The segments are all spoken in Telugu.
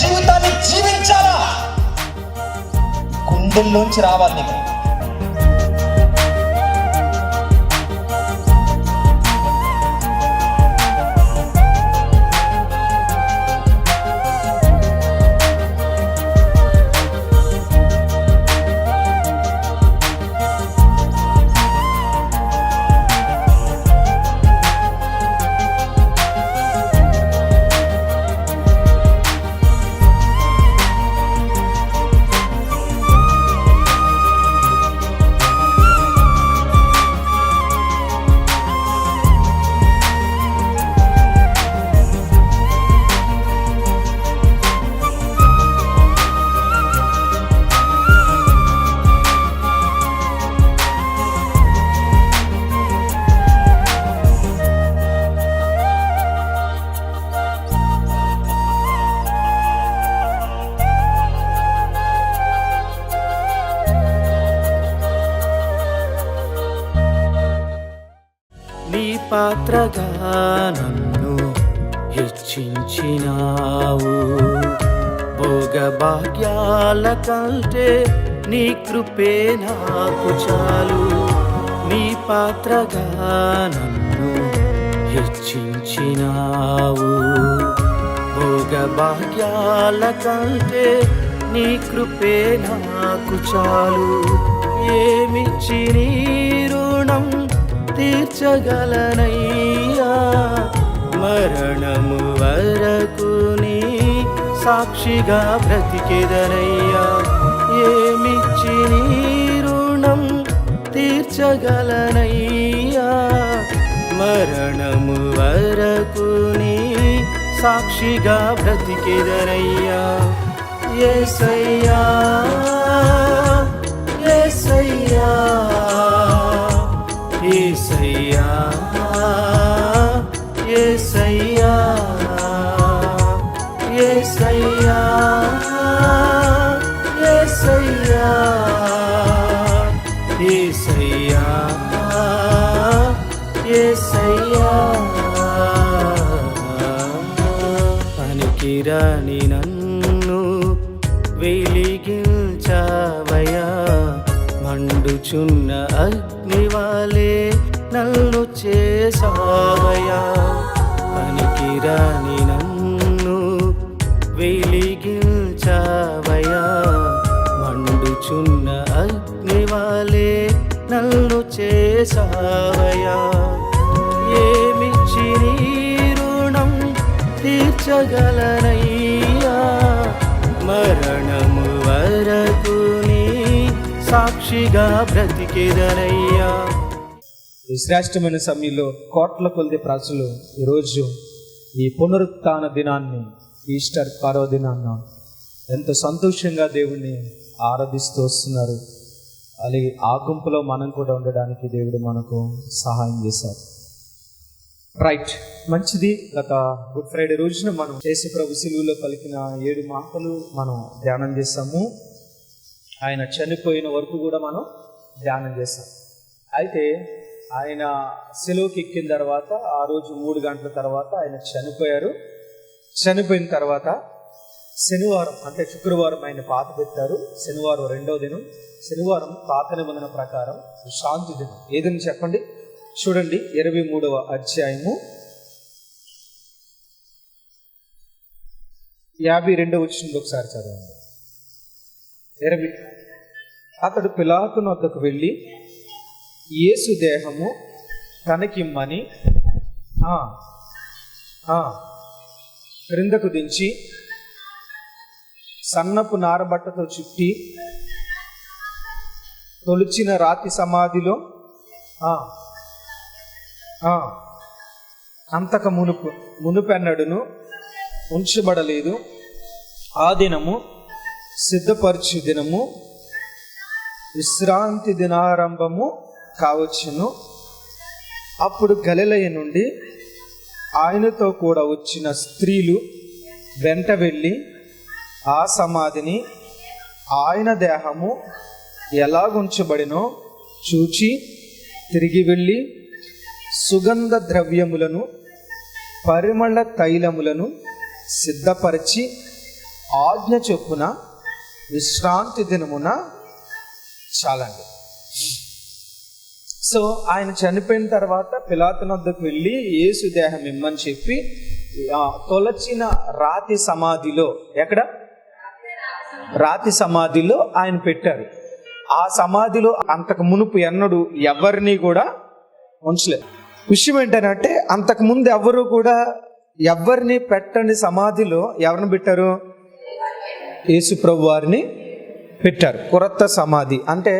జీవితాన్ని జీవించాలా? గుండెల్లోంచి రావాలి నీకు. నీ పాత్రగా నన్ను హెచ్చించినావు. భోగభాగ్యాల కంటే నీ కృపే నాకు చాలు. నీ పాత్రగా నన్ను హెచ్చించినావు. భోగభాగ్యాల కంటే నీ కృపే నాకు చాలు. ఏమిచ్చి నీ రుణం తీర్చగలనయ్యా, మరణము వరకు నీ సాక్షిగా బ్రతికెదనయ్యా. ఏమిచ్చి నీ రుణం తీర్చగలనయ్యా, మరణము వరకు నీ సాక్షిగా బ్రతికెదనయ్యా. యేసయ్యా యేసయ్యా యేసయ్యా యేసయ్యా యేసయ్యా యేసయ్యా యేసయ్యా యేసయ్యా. పనికిరాని నన్ను వెలిగించావయ్యా, మండుచున్న అగ్నివాలే నన్ను చేసావయ్యా. పనికిరాని నన్ను వెలిగించావయ్యా, మండుచున్న అగ్నివాలే నన్ను చేసావయ్యా. ఏమిచ్చి నీ రుణం తీర్చగలనయ్యా, మరణము వరకు నీ సాక్షిగా బ్రతికెదనయ్యా. ఈ శ్రేష్టమైన సమయంలో కోట్ల కొద్ది ప్రజలు ఈరోజు ఈ పునరుత్థాన దినాన్ని, ఈస్టర్ పర్వదినాన్ని ఎంతో సంతోషంగా దేవుణ్ణి ఆరాధిస్తూ వస్తున్నారు. అలాగే ఆ గుంపులో మనం కూడా ఉండడానికి దేవుడు మనకు సహాయం చేశారు. రైట్, మంచిది. గత గుడ్ ఫ్రైడే రోజున మనం యేసుప్రభు శిలువలో పలికిన 7 మాటలు మనం ధ్యానం చేస్తాము. ఆయన చనిపోయిన వరకు కూడా మనం ధ్యానం చేస్తాం. అయితే ఆయన శిలువకి ఎక్కిన తర్వాత ఆ రోజు 3 గంటల తర్వాత ఆయన చనిపోయారు. చనిపోయిన తర్వాత శనివారం అంటే శుక్రవారం ఆయన పాత పెట్టారు. శనివారం 2వ దినం. శనివారం పాత నిబంధన ప్రకారం శాంతి దినం. ఏదని చెప్పండి, చూడండి 23వ అధ్యాయము 52వ వచనంలో ఒకసారి చదవండి. అతడు పిలాతు వద్దకు వెళ్ళి యేసు దేహము తనకిమ్మని క్రిందకు దించి సన్నపు నారబట్టతో చుట్టి తొలిచిన రాతి సమాధిలో అంతక మునుపెన్నడును ఉంచబడలేదు. ఆ దినము సిద్ధపరచు దినము, విశ్రాంతి దినారంభము కావచ్చును. అప్పుడు గలిలయ నుండి ఆయనతో కూడా వచ్చిన స్త్రీలు వెంట వెళ్ళి ఆ సమాధిని, ఆయన దేహము ఎలాగుంచబడినో చూచి తిరిగి వెళ్ళి సుగంధ ద్రవ్యములను, పరిమళ తైలములను సిద్ధపరిచి ఆజ్ఞ చొప్పున విశ్రాంతి దినమున చాలండి. సో ఆయన చనిపోయిన తర్వాత పిలాతుని వద్దకు వెళ్ళి యేసు దేహం ఇమ్మని చెప్పి తొలచిన రాతి సమాధిలో, ఎక్కడ రాతి సమాధిలో ఆయన పెట్టారు. ఆ సమాధిలో అంతకు మునుపు ఎన్నడూ ఎవరిని కూడా ఉంచలేదు. విషయం ఏంటంటే అంతకుముందు ఎవరు కూడా ఎవరిని పెట్టని సమాధిలో ఎవరిని పెట్టారు? యేసు ప్రభు వారిని పెట్టారు. కొరత సమాధి అంటే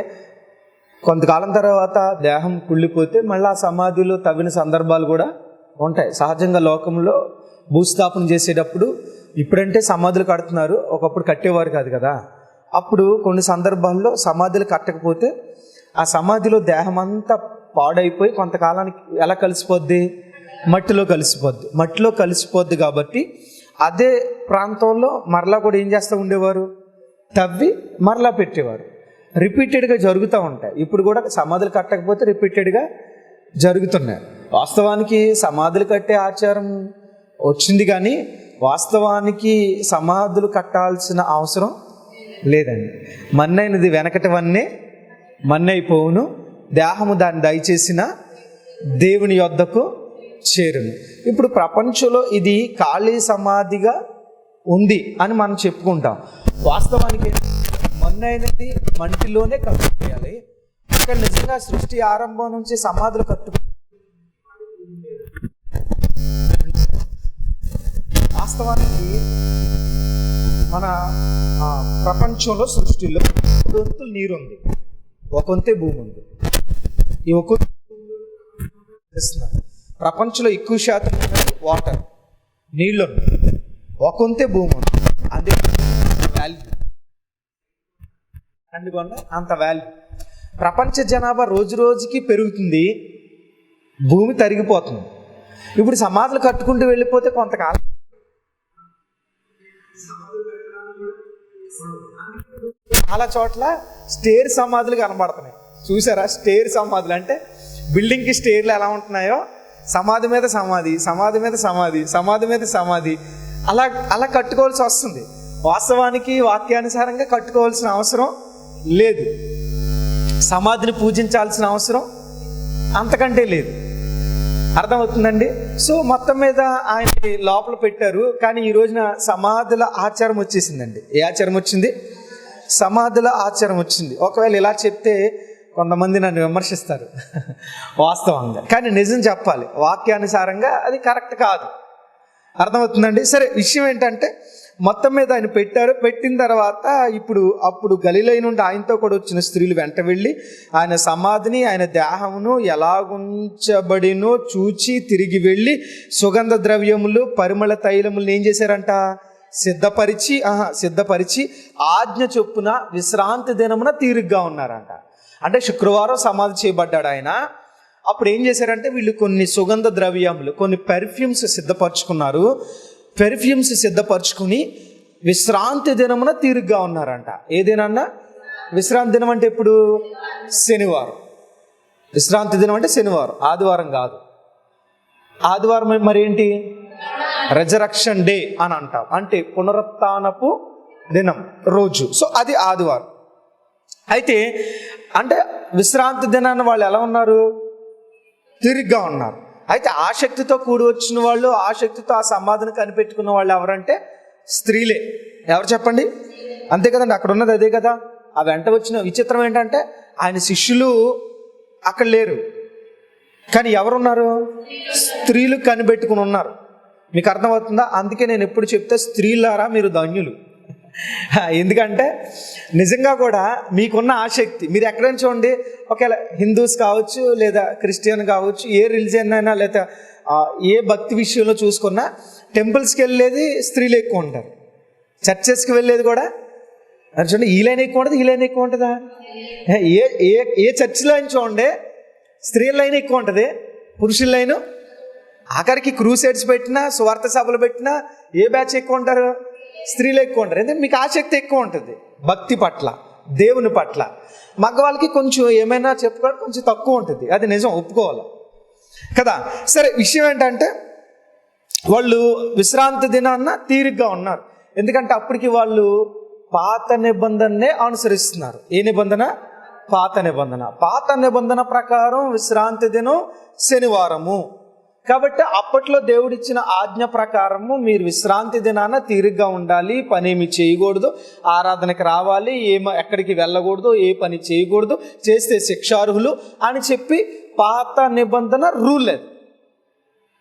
కొంతకాలం తర్వాత దేహం కుళ్ళిపోతే మళ్ళీ ఆ సమాధిలో తవ్విన సందర్భాలు కూడా ఉంటాయి. సహజంగా లోకంలో భూస్థాపన చేసేటప్పుడు, ఇప్పుడంటే సమాధులు కడుతున్నారు, ఒకప్పుడు కట్టేవారు కాదు కదా. అప్పుడు కొన్ని సందర్భాల్లో సమాధులు కట్టకపోతే ఆ సమాధిలో దేహం అంతా పాడైపోయి కొంతకాలానికి ఎలా కలిసిపోద్ది? మట్టిలో కలిసిపోద్ది. మట్టిలో కలిసిపోద్ది కాబట్టి అదే ప్రాంతంలో మరలా కూడా ఏం చేస్తూ ఉండేవారు? తవ్వి మరలా పెట్టేవారు. రిపీటెడ్గా జరుగుతూ ఉంటాయి. ఇప్పుడు కూడా సమాధులు కట్టకపోతే రిపీటెడ్గా జరుగుతున్నాయి. వాస్తవానికి సమాధులు కట్టే ఆచారం వచ్చింది, కానీ వాస్తవానికి సమాధులు కట్టాల్సిన అవసరం లేదండి. మన్నైనది వెనకటివన్నీ మన్నైపోవును, దేహము దాన్ని దయచేసిన దేవుని యొద్దకు చేరును. ఇప్పుడు ప్రపంచంలో ఇది ఖాళీ సమాధిగా ఉంది అని మనం చెప్పుకుంటాం. వాస్తవానికి మన్నైనది మంటిలోనే కట్టుకోవాలి. ఇక్కడ నిజంగా సృష్టి ఆరంభం నుంచి సమాధులు వాస్తవానికి మన ప్రపంచంలో సృష్టిలో 2 వంతులు నీరు ఉంది, 1 వంతే భూమి ఉంది. ఈ 1 ప్రపంచంలో ఎక్కువ శాతం వాటర్, నీళ్ళు ఉన్నాయి, 1 వంతే భూమి ఉంది. అదే వాల్యూ, అందుకని అంత వాల్యూ. ప్రపంచ జనాభా రోజు రోజుకి పెరుగుతుంది, భూమి తరిగిపోతుంది. ఇప్పుడు సమాధులు కట్టుకుంటూ వెళ్ళిపోతే కొంతకాలం చాలా చోట్ల స్టేర్ సమాధులు కనబడుతున్నాయి. చూసారా? స్టేర్ సమాధులు అంటే బిల్డింగ్కి స్టేర్లు ఎలా ఉంటున్నాయో, సమాధి మీద సమాధి, సమాధి మీద సమాధి, సమాధి మీద సమాధి, అలా అలా కట్టుకోవాల్సి వస్తుంది. వాస్తవానికి వాక్యానుసారంగా కట్టుకోవాల్సిన అవసరం లేదు. సమాధిని పూజించాల్సిన అవసరం అంతకంటే లేదు. అర్థమవుతుందండి? సో మొత్తం మీద ఆయన్ని లోపల పెట్టారు. కానీ ఈ రోజున సమాధుల ఆచారం వచ్చేసిందండి. ఏ ఆచారం వచ్చింది? సమాధుల ఆచారం వచ్చింది. ఒకవేళ ఇలా చెప్తే కొంతమంది నన్ను విమర్శిస్తారు వాస్తవంగా, కానీ నిజం చెప్పాలి, వాక్యానుసారంగా అది కరెక్ట్ కాదు. అర్థమవుతుందండి? సరే, విషయం ఏంటంటే మొత్తం మీద ఆయన పెట్టారు. పెట్టిన తర్వాత అప్పుడు గలిలయ నుండి ఆయనతో కూడా వచ్చిన స్త్రీలు వెంట వెళ్ళి ఆయన సమాధిని, ఆయన దేహమును ఎలాగుంచబడినో చూచి తిరిగి వెళ్ళి సుగంధ ద్రవ్యములు, పరిమళ తైలములను ఏం చేశారంట? సిద్ధపరిచి ఆజ్ఞ చొప్పున విశ్రాంతి దినమున తీరుగ్గా ఉన్నారంట. అంటే శుక్రవారం సమాధి చేయబడ్డాడు ఆయన. అప్పుడు ఏం చేశారంటే వీళ్ళు కొన్ని సుగంధ ద్రవ్యములు, కొన్ని పెర్ఫ్యూమ్స్ సిద్ధపరచుకున్నారు. పెర్ఫ్యూమ్స్ సిద్ధపరచుకుని విశ్రాంతి దినమున తీరుగ్గా ఉన్నారంట. ఏదేనన్నా విశ్రాంతి దినం అంటే ఎప్పుడు? శనివారం. విశ్రాంతి దినం అంటే శనివారం, ఆదివారం కాదు. ఆదివారం మరి ఏంటి? రెజరక్షన్ డే అని అంటాం, అంటే పునరుత్థానపు దినం రోజు. సో అది ఆదివారం. అయితే అంటే విశ్రాంతి దినాన్ని వాళ్ళు ఎలా ఉన్నారు? తిరిగ్గా ఉన్నారు. అయితే ఆసక్తితో కూడి వచ్చిన వాళ్ళు, ఆసక్తితో ఆ సమాధిని కనిపెట్టుకున్న వాళ్ళు ఎవరంటే స్త్రీలే. ఎవరు చెప్పండి? అంతే కదండి, అక్కడ ఉన్నది అదే కదా. ఆ వెంట వచ్చిన విచిత్రం ఏంటంటే ఆయన శిష్యులు అక్కడ లేరు, కానీ ఎవరున్నారు? స్త్రీలు కనిపెట్టుకుని ఉన్నారు. మీకు అర్థమవుతుందా? అందుకే నేను ఎప్పుడు చెప్తే స్త్రీలారా మీరు ధన్యులు. ఎందుకంటే నిజంగా కూడా మీకున్న ఆసక్తి, మీరు ఎక్కడైనా చూడండి, ఒకవేళ హిందూస్ కావచ్చు లేదా క్రిస్టియన్ కావచ్చు, ఏ రిలీజియన్ అయినా లేదా ఏ భక్తి విషయంలో చూసుకున్నా టెంపుల్స్కి వెళ్ళేది స్త్రీలు ఎక్కువ ఉంటారు, చర్చెస్కి వెళ్ళేది కూడా. అది చూడండి, ఈ లైన్ ఎక్కువ ఉంటుంది, ఈ లైన్ ఎక్కువ ఉంటుందా? ఏ చర్చిలో అయినా చూడండి స్త్రీల లైన్ ఎక్కువ ఉంటుంది, పురుషుల లైను. ఆఖరికి క్రూసైడ్స్ పెట్టినా, సువార్త సభలు పెట్టినా ఏ బ్యాచ్ ఎక్కువ ఉంటారు? స్త్రీలు ఎక్కువ ఉంటారు. ఎందుకంటే మీకు ఆసక్తి ఎక్కువ ఉంటుంది భక్తి పట్ల, దేవుని పట్ల. మగవాళ్ళకి కొంచెం ఏమైనా చెప్పుకోవడం కొంచెం తక్కువ ఉంటుంది, అది నిజం, ఒప్పుకోవాలి కదా. సరే, విషయం ఏంటంటే వాళ్ళు విశ్రాంతి దినాన్న తీరిగ్గా ఉన్నారు. ఎందుకంటే అప్పటికి వాళ్ళు పాత నిబంధననే అనుసరిస్తున్నారు. ఏ నిబంధన? పాత నిబంధన. పాత నిబంధన ప్రకారం విశ్రాంతి దినం శనివారము. కాబట్టి అప్పట్లో దేవుడిచ్చిన ఆజ్ఞ ప్రకారము మీరు విశ్రాంతి దినాన తీరిగ్గా ఉండాలి, పనేమి చేయకూడదు, ఆరాధనకి రావాలి, ఎక్కడికి వెళ్ళకూడదు, ఏ పని చేయకూడదు, చేస్తే శిక్షార్హులు అని చెప్పి పాత నిబంధన రూల్ అది.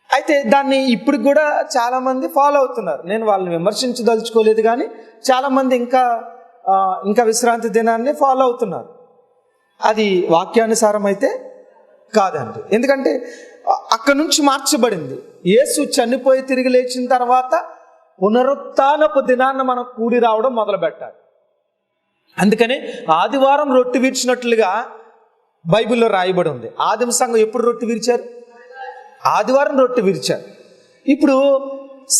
అయితే దాన్ని ఇప్పుడు కూడా చాలామంది ఫాలో అవుతున్నారు. నేను వాళ్ళని విమర్శించదలుచుకోలేదు, కానీ చాలామంది ఇంకా విశ్రాంతి దినాన్ని ఫాలో అవుతున్నారు. అది వాక్యానుసారం అయితే కాదండి. ఎందుకంటే అక్కడి నుంచి మార్చబడింది. యేసు చనిపోయి తిరిగి లేచిన తర్వాత పునరుత్థానపు దినాన్ని మనం కూడి రావడం మొదలు పెట్టాలి. అందుకని ఆదివారం రొట్టె విరిచినట్లుగా బైబిల్లో రాయబడి ఉంది. ఆదిమ సంఘం ఎప్పుడు రొట్టె విరిచారు? ఆదివారం రొట్టె విరిచారు. ఇప్పుడు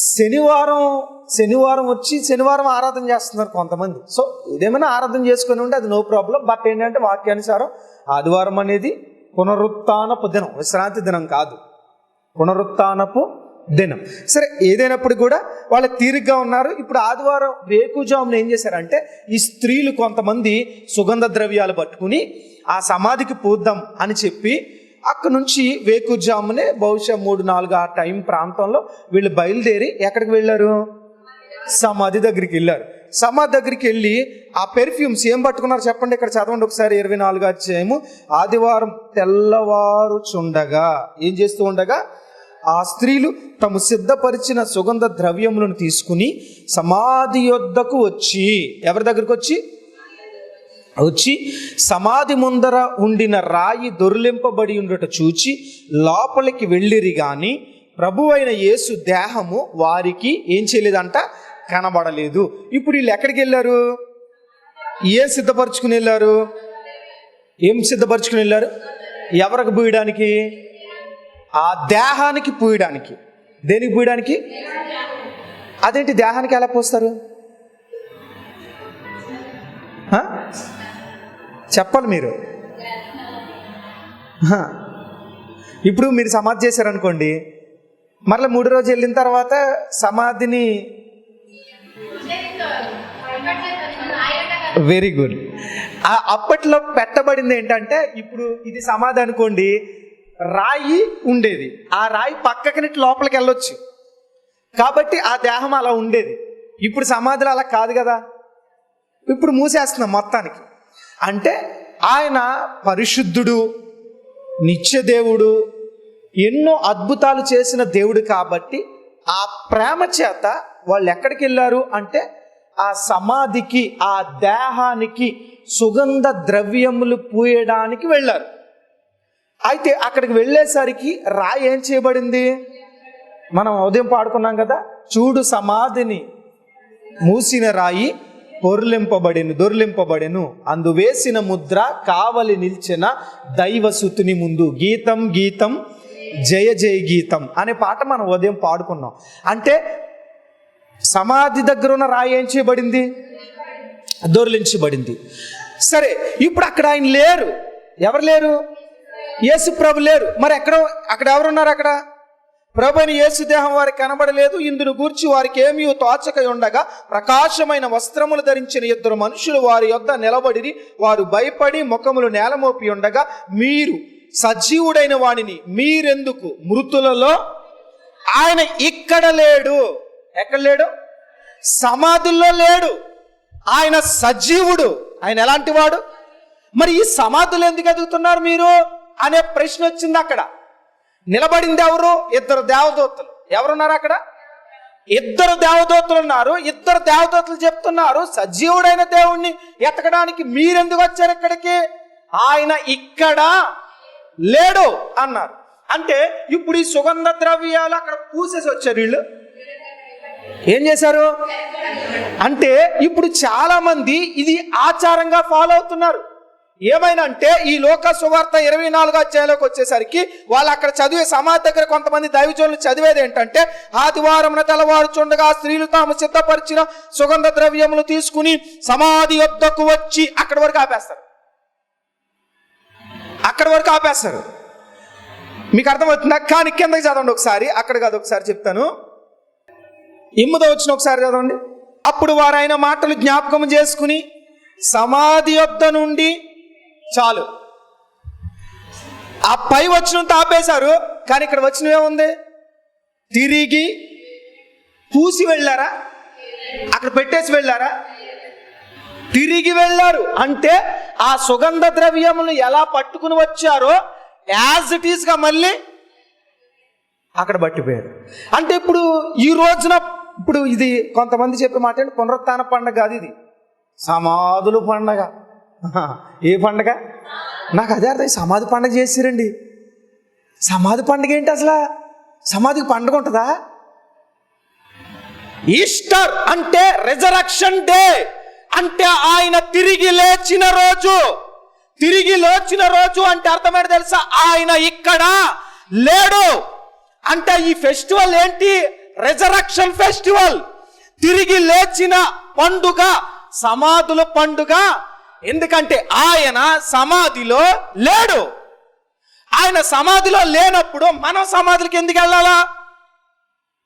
శనివారం వచ్చి శనివారం ఆరాధన చేస్తున్నారు కొంతమంది. సో ఇదేమైనా ఆరాధన చేసుకుని ఉంటే అది నో ప్రాబ్లం. బట్ ఏంటంటే వాక్యానుసారం ఆదివారం అనేది పునరుత్థానపు దినం, విశ్రాంతి దినం కాదు, పునరుత్థానపు దినం. సరే, ఏదైనప్పుడు కూడా వాళ్ళు తీరిగ్గా ఉన్నారు. ఇప్పుడు ఆదివారం వేకుజామున ఏం చేశారంటే ఈ స్త్రీలు కొంతమంది సుగంధ ద్రవ్యాలు పట్టుకుని ఆ సమాధికి పూద్దాం అని చెప్పి అక్కడ నుంచి వేకుజామునే బహుశా 3-4 ఆ టైం ప్రాంతంలో వీళ్ళు బయలుదేరి ఎక్కడికి వెళ్ళారు? సమాధి దగ్గరికి వెళ్ళారు. సమాధి దగ్గరికి వెళ్ళి ఆ పెర్ఫ్యూమ్స్ ఏం పట్టుకున్నారు చెప్పండి, ఇక్కడ చదవండి ఒకసారి. 24వ అధ్యాయము. ఆదివారం తెల్లవారుచుండగా ఏం చేస్తూ ఉండగా ఆ స్త్రీలు తమ సిద్ధపరిచిన సుగంధ ద్రవ్యములను తీసుకుని సమాధి యొద్దకు వచ్చి, ఎవరి దగ్గరకు వచ్చి సమాధి ముందర ఉండిన రాయి దొర్లింపబడి ఉండట చూచి లోపలికి వెళ్ళిరి గాని ప్రభువైన యేసు దేహము వారికి ఏం చేయలేదంట, కనబడలేదు. ఇప్పుడు వీళ్ళు ఎక్కడికి వెళ్ళారు? ఏం సిద్ధపరచుకుని వెళ్ళారు? ఎవరికి పూయడానికి? ఆ దేహానికి పూయడానికి. దేనికి పూయడానికి? అదేంటి, దేహానికి ఎలా పోస్తారు చెప్పాలి మీరు. ఇప్పుడు మీరు సమాధి చేశారనుకోండి, మరలా 3 రోజు వెళ్ళిన తర్వాత సమాధిని, వెరీ గుడ్, అప్పట్లో పెట్టబడింది ఏంటంటే, ఇప్పుడు ఇది సమాధి అనుకోండి, రాయి ఉండేది, ఆ రాయి పక్కకి లోపలికి వెళ్ళొచ్చు, కాబట్టి ఆ దేహం అలా ఉండేది. ఇప్పుడు సమాధిలో అలా కాదు కదా, ఇప్పుడు మూసేస్తున్నాం మొత్తానికి. అంటే ఆయన పరిశుద్ధుడు, నిత్యదేవుడు, ఎన్నో అద్భుతాలు చేసిన దేవుడు. కాబట్టి ఆ ప్రేమ చేత వాళ్ళు ఎక్కడికి వెళ్ళారు అంటే ఆ సమాధికి, ఆ దేహానికి సుగంధ ద్రవ్యములు పూయడానికి వెళ్ళారు. అయితే అక్కడికి వెళ్ళేసరికి రాయి ఏం చేయబడింది? మనం ఉదయం పాడుకున్నాం కదా, చూడు సమాధిని మూసిన రాయి దొర్లింపబడెను, అందు వేసిన ముద్ర కావలి నిల్చిన దైవసుతుని ముందు. గీతం గీతం జయ జయ గీతం అనే పాట మనం ఉదయం పాడుకున్నాం. అంటే సమాధి దగ్గర ఉన్న రాయి ఏం చేయబడింది? దొర్లించబడింది. సరే, ఇప్పుడు అక్కడ ఆయన లేరు. ఎవరు లేరు? యేసు ప్రభు లేరు. మరి అక్కడ ఎవరున్నారు? అక్కడ ప్రభుని యేసు దేహం వారికి కనబడలేదు. ఇందును గూర్చి వారికి ఏమీ తోచక ఉండగా ప్రకాశమైన వస్త్రములు ధరించిన 2 మనుషులు వారి యొద్ద నిలబడి వారు భయపడి ముఖములు నేలమోపి ఉండగా, మీరు సజీవుడైన వాణిని మీరెందుకు మృతులలో? ఆయన ఇక్కడ లేడు. ఎక్కడ లేడు? సమాధుల్లో లేడు. ఆయన సజీవుడు. ఆయన ఎలాంటి వాడు? మరి ఈ సమాధులు ఎందుకు ఎదుగుతున్నారు మీరు అనే ప్రశ్న వచ్చింది. అక్కడ నిలబడింది ఎవరు? 2 దేవదూతలు. ఎవరున్నారు అక్కడ? 2 దేవదూతలు ఉన్నారు. 2 దేవదూతలు చెప్తున్నారు, సజీవుడైన దేవుణ్ణి ఎతకడానికి మీరెందుకు వచ్చారు ఇక్కడికి? ఆయన ఇక్కడ లేడు అన్నారు. అంటే ఇప్పుడు ఈ సుగంధ ద్రవ్యాలు అక్కడ పూసేసి వచ్చారు. వీళ్ళు ఏం చేశారు అంటే ఇప్పుడు చాలా మంది ఇది ఆచారంగా ఫాలో అవుతున్నారు. ఏమైనా అంటే ఈ లోక సువార్త 24వ అధ్యాయంలోకి వచ్చేసరికి వాళ్ళు అక్కడ చదివే సమాధి దగ్గర కొంతమంది దైవజనులు చదివేది ఏంటంటే, ఆదివారమున తెల్లవారుచుండగా స్త్రీలు తాము సిద్ధపరిచిన సుగంధ ద్రవ్యములు తీసుకుని సమాధి యొద్దకు వచ్చి అక్కడి వరకు ఆపేస్తారు. మీకు అర్థమవుతుందా? కానీ కిందకి చదవండి ఒకసారి. అక్కడ కాదు, ఒకసారి చెప్తాను. 8వ వచనం ఒకసారి చదవండి. అప్పుడు వారు ఆయన మాటలు జ్ఞాపకం చేసుకుని సమాధి యొద్ద నుండి చాలు, ఆ పై వచనంతో ఆపేశారు. కానీ ఇక్కడ వచనం ఏముంది? తిరిగి పూసి వెళ్ళారా? అక్కడ పెట్టేసి వెళ్ళారా? తిరిగి వెళ్ళారు. అంటే ఆ సుగంధ ద్రవ్యములను ఎలా పట్టుకుని వచ్చారో యాజ్ ఇట్ ఈస్గా మళ్ళీ అక్కడ పట్టిపోయారు. అంటే ఇప్పుడు ఈ రోజున ఇప్పుడు ఇది కొంతమంది చెప్పే మాట ఏంటి, పునరుత్థాన పండగ కాదు, ఇది సమాధుల పండగ. ఏ పండగ? నాకు అదే అర్థం. సమాధి పండగ చేసిరండి. సమాధి పండగ ఏంటి అసలు? సమాధికి పండగ ఉంటుందా? ఈస్టర్ అంటే రెజరక్షన్ డే, అంటే ఆయన తిరిగి లేచిన రోజు. తిరిగి లేచిన రోజు అంటే అర్థమేంటి తెలుసా? ఆయన ఇక్కడ లేడు. అంటే ఈ ఫెస్టివల్ ఏంటి? రెజరక్షన్ ఫెస్టివల్, తిరిగి లేచిన పండుగ, సమాధుల పండుగ. ఎందుకంటే ఆయన సమాధిలో లేడు. ఆయన సమాధిలో లేనప్పుడు మనం సమాధులకి ఎందుకు వెళ్ళాలా?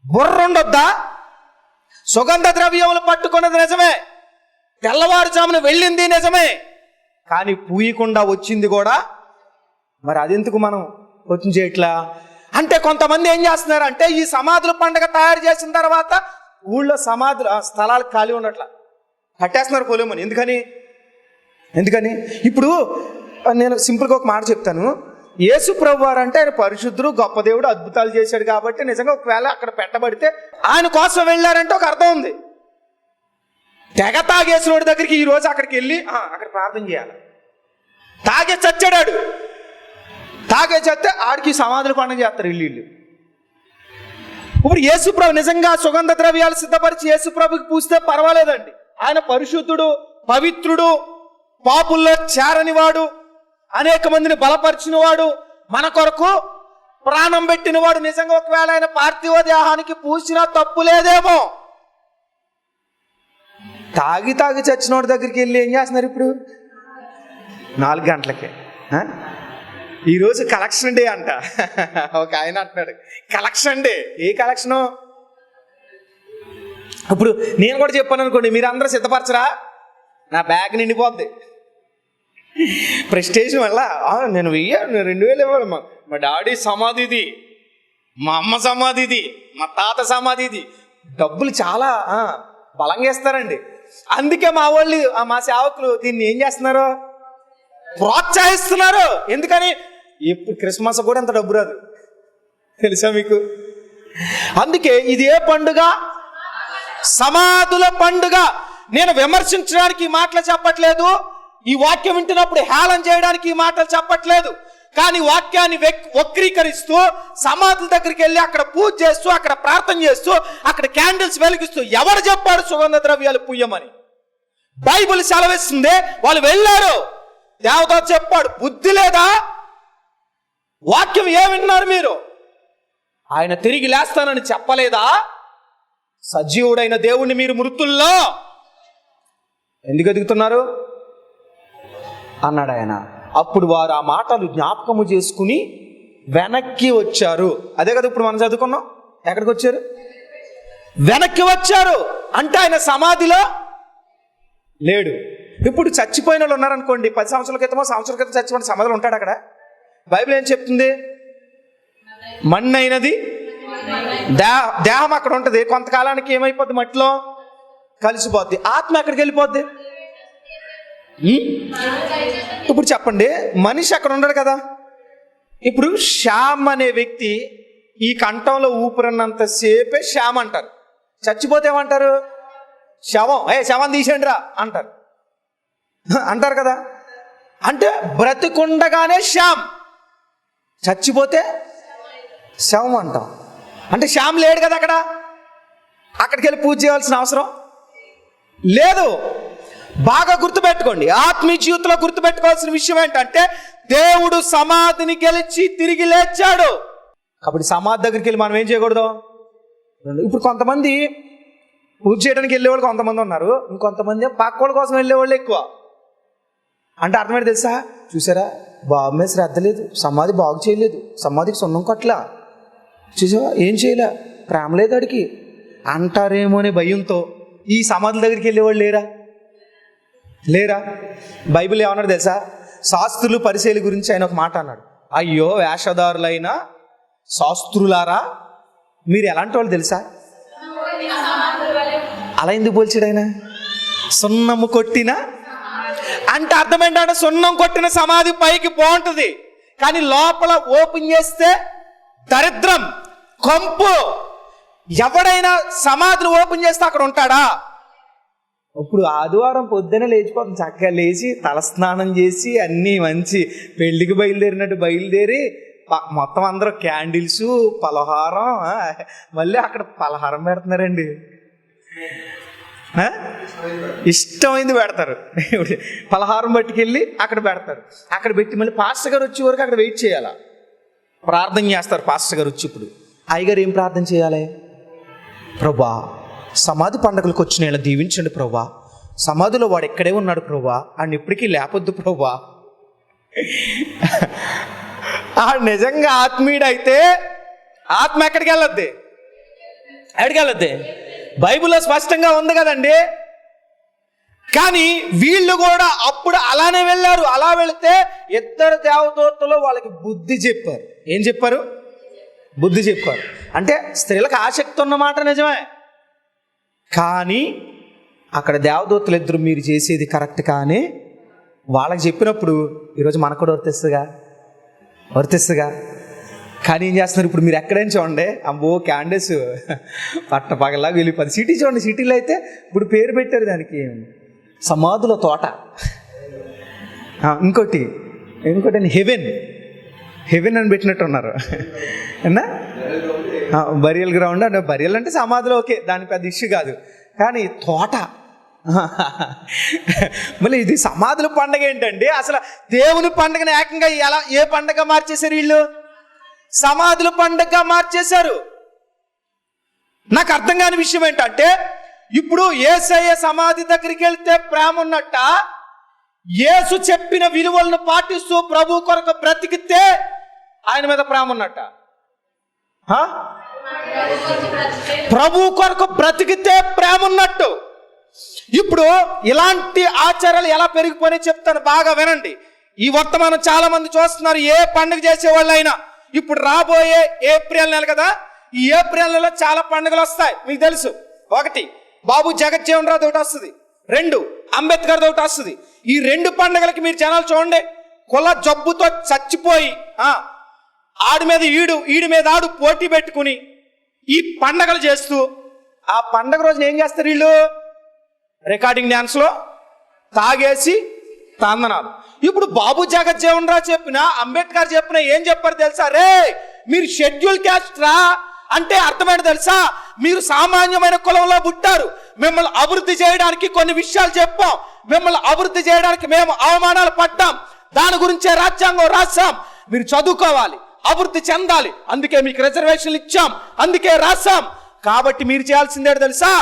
బుర్ర ఉండొద్దా? సుగంధ ద్రవ్యములు పట్టుకున్నది నిజమే, తెల్లవారుజామున వెళ్ళింది నిజమే, కానీ పూయకుండా వచ్చింది కూడా. మరి అదెందుకు మనం కొంచెం చేయట్లా? అంటే కొంతమంది ఏం చేస్తున్నారు అంటే ఈ సమాధుల పండుగ తయారు చేసిన తర్వాత ఊళ్ళో సమాధుల స్థలాలు ఖాళీ ఉండట్లా, కట్టేస్తున్నారు పోలేమని. ఎందుకని ఇప్పుడు నేను సింపుల్గా ఒక మాట చెప్తాను. యేసు ప్రభు వారు అంటే ఆయన పరిశుద్ధుడు, గొప్ప దేవుడు, అద్భుతాలు చేశాడు కాబట్టి నిజంగా ఒకవేళ అక్కడ పెట్టబడితే ఆయన కోసం వెళ్ళారంటే ఒక అర్థం ఉంది. తెగ తాగేసినోడి దగ్గరికి ఈ రోజు అక్కడికి వెళ్ళి అక్కడ ప్రార్థన చేయాలి. తాగే చచ్చాడు, తాగే చస్తే ఆడికి సమాధుల పండుగ చేస్తారు ఇల్లు. ఇప్పుడు యేసుప్రభు నిజంగా సుగంధ ద్రవ్యాలు సిద్ధపరిచి యేసుప్రభుకి పూస్తే పర్వాలేదండి. ఆయన పరిశుద్ధుడు, పవిత్రుడు, పాపుల్లో చేరనివాడు, అనేక మందిని బలపరిచిన వాడు, మన కొరకు ప్రాణం పెట్టినవాడు. నిజంగా ఒకవేళ ఆయన పార్థివ దేహానికి పూసినా తప్పు లేదేమో. తాగి చచ్చినోడి దగ్గరికి వెళ్ళి ఏం చేస్తున్నారు ఇప్పుడు? 4 గంటలకే ఈరోజు కలెక్షన్ డే అంట. ఒక ఆయన అంటున్నాడు కలెక్షన్ డే. ఏ కలెక్షను? ఇప్పుడు నేను కూడా చెప్పాను అనుకోండి, మీరు అందరూ సిద్ధపరచరా? నా బ్యాగ్ నిండిపోద్ది. ప్రెస్టేజ్ వల్ల నేను 2000 ఇవ్వాలి. మా డాడీ సమాధిది, మా అమ్మ సమాధిది, మా తాత సమాధిది. డబ్బులు చాలా బలంగా ఇస్తారండి. అందుకే మా వాళ్ళు, మా సేవకులు దీన్ని ఏం చేస్తున్నారు? ప్రోత్సహిస్తున్నారు. ఎందుకని? ఇప్పుడు క్రిస్మస్ కూడా ఎంత డబ్బు రాదు, తెలుసా మీకు? అందుకే ఇది ఏ పండుగ? సమాధుల పండుగ. నేను విమర్శించడానికి ఈ మాటలు చెప్పట్లేదు, ఈ వాక్యం వింటున్నప్పుడు హేళన చేయడానికి ఈ మాటలు చెప్పట్లేదు. కానీ వాక్యాన్ని వక్రీకరిస్తూ సమాధుల దగ్గరికి వెళ్ళి అక్కడ పూజ చేస్తూ, అక్కడ ప్రార్థన చేస్తూ, అక్కడ క్యాండిల్స్ వెలిగిస్తూ ఎవరు చెప్పాడు సుగంధ ద్రవ్యాలు పూయమని? బైబిల్ సెలవిస్తుంది. వాళ్ళు వెళ్ళారు, దేవత చెప్పాడు. బుద్ధి లేదా? వాక్యం ఏం విన్నారు మీరు? ఆయన తిరిగి లేస్తానని చెప్పలేదా? సజీవుడైన దేవుణ్ణి మీరు మృతుల్లో ఎందుకు ఎదుగుతున్నారు అన్నాడు ఆయన. అప్పుడు వారు ఆ మాటలు జ్ఞాపకము చేసుకుని వెనక్కి వచ్చారు. అదే కదా ఇప్పుడు మనం చదువుకున్నాం. ఎక్కడికి వచ్చారు? వెనక్కి వచ్చారు. అంటే ఆయన సమాధిలో లేడు. ఇప్పుడు చచ్చిపోయిన వాళ్ళు ఉన్నారనుకోండి, 10 సంవత్సరాల క్రితమో సంవత్సరాల క్రితం చచ్చిపోయిన సమాధిలో ఉంటాడు అక్కడ. బైబిల్ ఏం చెప్తుంది? మన్ను అయినది దేహం అక్కడ ఉంటుంది, కొంతకాలానికి ఏమైపోద్ది? మట్టిలో కలిసిపోద్ది. ఆత్మ ఎక్కడికి వెళ్ళిపోద్ది? ఇప్పుడు చెప్పండి, మనిషి అక్కడ ఉండడు కదా. ఇప్పుడు శ్యామ్ అనే వ్యక్తి ఈ కంఠంలో ఊపిరినంతసేపే శ్యామ్ అంటారు. చచ్చిపోతే ఏమంటారు? శవం. శవం తీసేయండి రా అంటారు కదా. అంటే బ్రతికుండగానే శ్యామ్, చచ్చిపోతే శవం అంటాం. అంటే శ్యామ్ లేడు కదా అక్కడ. అక్కడికి వెళ్ళి పూజ చేయాల్సిన అవసరం లేదు. బాగా గుర్తుపెట్టుకోండి, ఆత్మీయ జీవితంలో గుర్తుపెట్టుకోవాల్సిన విషయం ఏంటంటే దేవుడు సమాధిని గెలిచి తిరిగి లేచాడు. కాబట్టి సమాధి దగ్గరికి వెళ్ళి మనం ఏం చేయకూడదు. ఇప్పుడు కొంతమంది పూజ చేయడానికి వెళ్ళేవాళ్ళు కొంతమంది ఉన్నారు, ఇంకొంతమంది పక్కోళ్ళ కోసం వెళ్ళేవాళ్ళు ఎక్కువ. అంటే అర్థమైంది తెలుసా? చూసారా, బాబు మీద శ్రద్ధ లేదు, సమాధి బాగు చేయలేదు, సమాధికి సున్నం కొట్లా, చూసావా ఏం చేయలే, ప్రేమ లేదు అడికి అంటారేమో అనే భయంతో ఈ సమాధుల దగ్గరికి వెళ్ళేవాళ్ళు లేరా? బైబిల్ ఏమన్నాడు తెలుసా? శాస్త్రులు పరిచయల గురించి ఆయన ఒక మాట అన్నాడు, అయ్యో వేషధారులైన శాస్త్రులారా, మీరు ఎలాంటి వాళ్ళు తెలుసా? అలా ఎందుకు పోల్చాడు ఆయన? సున్నము కొట్టిన అంటే అర్థం ఏంటంటే, సున్నం కొట్టిన సమాధి పైకి బాగుంటుంది, కానీ లోపల ఓపెన్ చేస్తే దరిద్రం, కంపు. ఎవడైనా సమాధిని ఓపెన్ చేస్తే అక్కడ ఉంటాడా? ఇప్పుడు ఆదివారం పొద్దునే లేచిపోతుంది, చక్కగా లేచి తలస్నానం చేసి అన్నీ మంచి పెళ్ళికి బయలుదేరినట్టు బయలుదేరి మొత్తం అందరూ క్యాండిల్స్, పలహారం, మళ్ళీ అక్కడ పలహారం పెడుతున్నారండి. ఇష్టమైంది పెడతారు. పలహారం పట్టుకెళ్ళి అక్కడ పెడతారు. అక్కడ పెట్టి మళ్ళీ పాస్టర్ గారు వచ్చే వరకు అక్కడ వెయిట్ చేయాలా, ప్రార్థన చేస్తారు. పాస్టర్ గారు వచ్చి ఇప్పుడు అయ్యగారు ఏం ప్రార్థన చేయాలి? ప్రభా, సమాధి పండుగలకు వచ్చిన ఇలా దీవించండి ప్రభా, సమాధిలో వాడు ఎక్కడే ఉన్నాడు ప్రభా, ఆయన ఇప్పటికీ లేపొద్దు ప్రభా. ఆ నిజంగా ఆత్మీయుడైతే ఆత్మ ఎక్కడికి వెళ్ళొద్ది? బైబిల్లో స్పష్టంగా ఉంది కదండి. కానీ వీళ్ళు కూడా అప్పుడు అలానే వెళ్ళారు. అలా వెళితే ఇద్దరు దేవదూతలు వాళ్ళకి బుద్ధి చెప్పారు. ఏం చెప్పారు? బుద్ధి చెప్పారు. అంటే స్త్రీలకు ఆసక్తి ఉన్నమాట నిజమే, కానీ అక్కడ దేవదూతలు ఇద్దరు మీరు చేసేది కరెక్ట్ కానీ వాళ్ళకి చెప్పినప్పుడు ఈరోజు మనకు కూడా వర్తిస్తుందిగా. కానీ ఏం చేస్తున్నారు? ఇప్పుడు మీరు ఎక్కడైనా చూడండి, అమ్మో క్యాండిల్స్ పట్ట పగలాగా వెళ్ళి 10 సిటీ చూడండి. సిటీలో అయితే ఇప్పుడు పేరు పెట్టారు దానికి, సమాధుల తోట. ఇంకోటి హెవెన్ అని పెట్టినట్టున్నారు. అన్నా బరియల్ గ్రౌండ్ అంటే, బరియల్ అంటే సమాధిలో ఓకే, దాని పెద్ద ఇష్యూ కాదు, కానీ తోట. మళ్ళీ ఇది సమాధుల పండగ ఏంటండి? అసలు దేవుని పండగని ఏకంగా ఏ పండగ మార్చేశారు వీళ్ళు? సమాధుల పండగ మార్చేశారు. నాకు అర్థం కాని విషయం ఏంటంటే, ఇప్పుడు యేసయ్య సమాధి దగ్గరికి వెళ్తే ప్రేమ ఉన్నట్ట, యేసు చెప్పిన విలువలను పాటిస్తూ ప్రభు కొరకు బ్రతికితే ఆయన మీద ప్రేమ ఉన్నట్ట. ప్రభు కొరకు బ్రతికితే ప్రేమ ఉన్నట్టు. ఇప్పుడు ఇలాంటి ఆచారాలు ఎలా పెరిగిపోయినాయి చెప్తాను, బాగా వినండి. ఈ వర్తమానం చాలా మంది చూస్తున్నారు. ఏ పండుగ చేసేవాళ్ళైనా ఇప్పుడు రాబోయే ఏప్రిల్ నెల కదా, ఈ ఏప్రిల్ నెలలో చాలా పండుగలు వస్తాయి, మీకు తెలుసు. 1 బాబు జగజ్జీవన్ రావు ఒకటి వస్తుంది, 2 అంబేద్కర్ ఒకటి వస్తుంది. ఈ 2 పండుగలకి మీరు జనాలు చూడండి, కుల జబ్బుతో చచ్చిపోయి ఆడి మీద ఈడి మీద ఆడు పోటీ పెట్టుకుని ఈ పండగలు చేస్తూ, ఆ పండగ రోజున ఏం చేస్తారు వీళ్ళు? రికార్డింగ్ డ్యాన్స్లో తాగేసి తందనాలు. ఇప్పుడు బాబు జగజ్జీవన్ రావు చెప్పిన, అంబేద్కర్ చెప్పిన ఏం చెప్పారు తెలుసా? రే మీరు షెడ్యూల్ క్యాస్ట్ రా అంటే అర్థమైంది తెలుసా? మీరు సామాన్యమైన కులంలో పుట్టారు, మిమ్మల్ని అభివృద్ధి చేయడానికి కొన్ని విషయాలు చెప్పాం, మిమ్మల్ని అభివృద్ధి చేయడానికి మేము అవమానాలు పడ్డాం, దాని గురించే రాజ్యాంగం రాసాం, మీరు చదువుకోవాలి, అభివృద్ధి చెందాలి, అందుకే మీకు రిజర్వేషన్లు ఇచ్చాం, అందుకే రాసాం. కాబట్టి మీరు చేయాల్సిందే తెలుసా?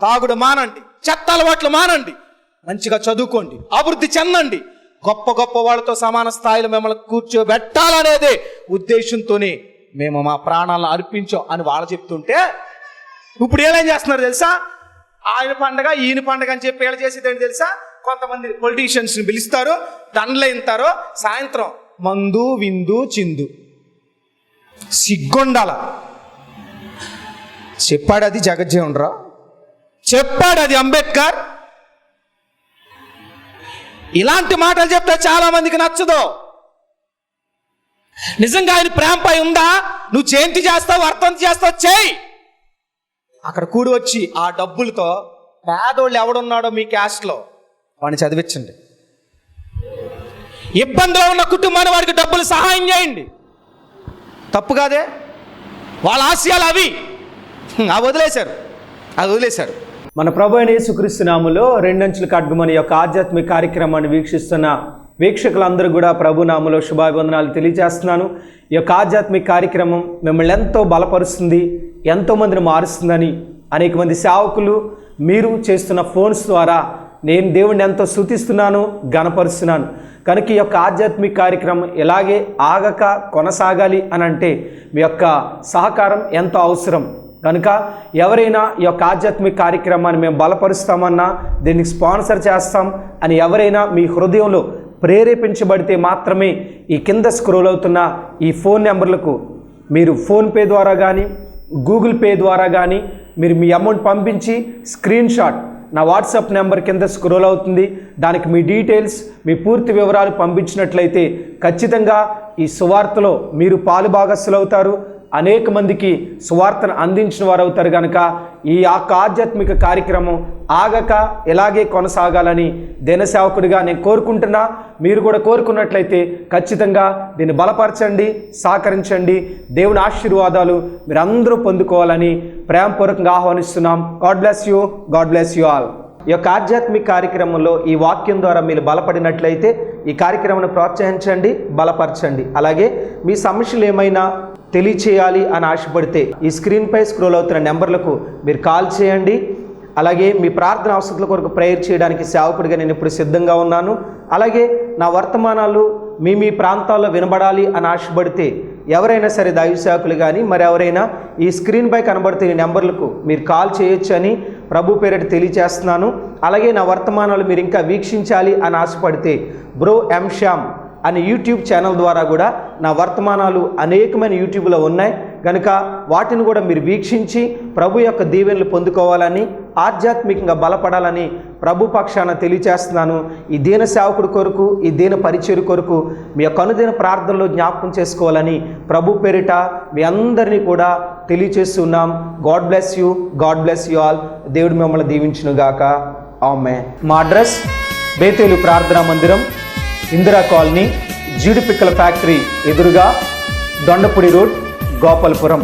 తాగుడు మానండి, చెత్త అలవాట్లు మానండి, మంచిగా చదువుకోండి, అభివృద్ధి చెందండి, గొప్ప గొప్ప వాళ్ళతో సమాన స్థాయిలో మిమ్మల్ని కూర్చోబెట్టాలనేదే ఉద్దేశంతోనే మేము మా ప్రాణాలను అర్పించాం అని వాళ్ళు చెప్తుంటే, ఇప్పుడు ఏం చేస్తున్నారు తెలుసా? ఆయన పండగ ఈయన పండగ అని చెప్పి వీళ్ళు చేసేది ఏంటి తెలుసా? కొంతమంది పొలిటీషియన్స్ని పిలుస్తారు, దండలు ఇంతారు, సాయంత్రం మందు విందు చిందు. సిగ్గుండాల. చెప్పాడు అది జగజ్జీవన్ రావు, చెప్పాడు అది అంబేద్కర్. ఇలాంటి మాటలు చెప్తే చాలా మందికి నచ్చదు. నిజంగా ఆయన ప్రేమపై ఉందా? నువ్వు జయంతి చేస్తావు, వర్ధంతి చేస్తావు, చేయి. అక్కడ కూడి వచ్చి ఆ డబ్బులతో పేదోళ్ళు ఎవడున్నాడో మీ క్యాస్ట్లో వాడిని చదివించండి. ఇబ్బందిలో ఉన్న కుటుంబాన్ని వాడికి డబ్బులు సహాయం చేయండి. తప్పు కాదే? వాళ్ళ ఆశయాలు అవి వదిలేశారు. మన ప్రభు అయిన యేసుక్రీస్తు నామములో రెండంచుల ఖడ్గమని యొక్క ఆధ్యాత్మిక కార్యక్రమాన్ని వీక్షిస్తున్న వీక్షకులందరూ కూడా ప్రభు నామములో శుభాభివందనాలు తెలియజేస్తున్నాను. ఈ యొక్క ఆధ్యాత్మిక కార్యక్రమం మిమ్మల్ని ఎంతో బలపరుస్తుంది, ఎంతోమందిని మారుస్తుందని అనేక మంది సేవకులు మీరు చేస్తున్న ఫోన్స్ ద్వారా నేను దేవుణ్ణి ఎంతో స్తుతిస్తున్నాను, గణపరుస్తున్నాను. కనుక ఈ యొక్క ఆధ్యాత్మిక కార్యక్రమం ఇలాగే ఆగక కొనసాగాలి అని అంటే మీ యొక్క సహకారం ఎంతో అవసరం. కనుక ఎవరైనా ఈ యొక్క ఆధ్యాత్మిక కార్యక్రమాన్ని మేము బలపరుస్తామన్నా, దీనికి స్పాన్సర్ చేస్తాం అని ఎవరైనా మీ హృదయంలో ప్రేరేపించబడితే మాత్రమే ఈ కింద స్క్రోల్ అవుతున్న ఈ ఫోన్ నెంబర్లకు మీరు ఫోన్పే ద్వారా కానీ గూగుల్ పే ద్వారా కానీ మీరు మీ అమౌంట్ పంపించి స్క్రీన్ షాట్ నా వాట్సాప్ నెంబర్ కింద స్క్రోల్ అవుతుంది, దానికి మీ డీటెయిల్స్, మీ పూర్తి వివరాలు పంపించినట్లయితే ఖచ్చితంగా ఈ సువార్తలో మీరు పాలుభాగస్తులు అవుతారు. అనేక మందికి సువార్తను అందించిన వారు అవుతారు. కనుక ఈ ఆధ్యాత్మిక కార్యక్రమం ఆగక ఇలాగే కొనసాగాలని దినసేవకుడిగా నేను కోరుకుంటున్నా. మీరు కూడా కోరుకున్నట్లయితే ఖచ్చితంగా దీన్ని బలపరచండి, సహకరించండి. దేవుని ఆశీర్వాదాలు మీరు అందరూ పొందుకోవాలని ప్రేమపూర్వకంగా ఆహ్వానిస్తున్నాం. God bless you, God bless you all. ఈ యొక్క ఆధ్యాత్మిక కార్యక్రమంలో ఈ వాక్యం ద్వారా మీరు బలపడినట్లయితే ఈ కార్యక్రమాన్ని ప్రోత్సహించండి, బలపరచండి. అలాగే మీ సమస్యలు ఏమైనా తెలియచేయాలి అని ఆశపడితే ఈ స్క్రీన్పై స్క్రోల్ అవుతున్న నెంబర్లకు మీరు కాల్ చేయండి. అలాగే మీ ప్రార్థన అవసరాల కొరకు ప్రేయర్ చేయడానికి సేవకుడిగా నేను ఇప్పుడు సిద్ధంగా ఉన్నాను. అలాగే నా వర్తమానాలు మీ ప్రాంతాల్లో వినబడాలి అని ఆశపడితే ఎవరైనా సరే దైవ సేవకులు కానీ మరి ఎవరైనా ఈ స్క్రీన్పై కనబడుతున్న నెంబర్లకు మీరు కాల్ చేయొచ్చు అని ప్రభు పేరిట తెలియజేస్తున్నాను. అలాగే నా వర్తమానాలు మీరు ఇంకా వీక్షించాలి అని ఆశపడితే బ్రో ఎం శ్యామ్ అనే యూట్యూబ్ ఛానల్ ద్వారా కూడా నా వర్తమానాలు అనేకమైన యూట్యూబ్లో ఉన్నాయి. కనుక వాటిని కూడా మీరు వీక్షించి ప్రభు యొక్క దీవెనలు పొందుకోవాలని, ఆధ్యాత్మికంగా బలపడాలని ప్రభు పక్షాన తెలియచేస్తున్నాను. ఈ దీన సేవకుడి కొరకు, ఈ దీన పరిచయం కొరకు మీ యొక్క అనుదిన ప్రార్థనలో జ్ఞాపకం చేసుకోవాలని ప్రభు పేరిట మీ అందరినీ కూడా తెలియచేస్తున్నాం. God bless you, God bless you all. దేవుడు మిమ్మల్ని దీవించునుగాక. ఆమేన్. మా అడ్రస్ బేతేలు ప్రార్థనా మందిరం, ఇందిరా కాలనీ, జీడిపిక్కల ఫ్యాక్టరీ ఎదురుగా, దొండపూడి రోడ్, గోపాలపురం.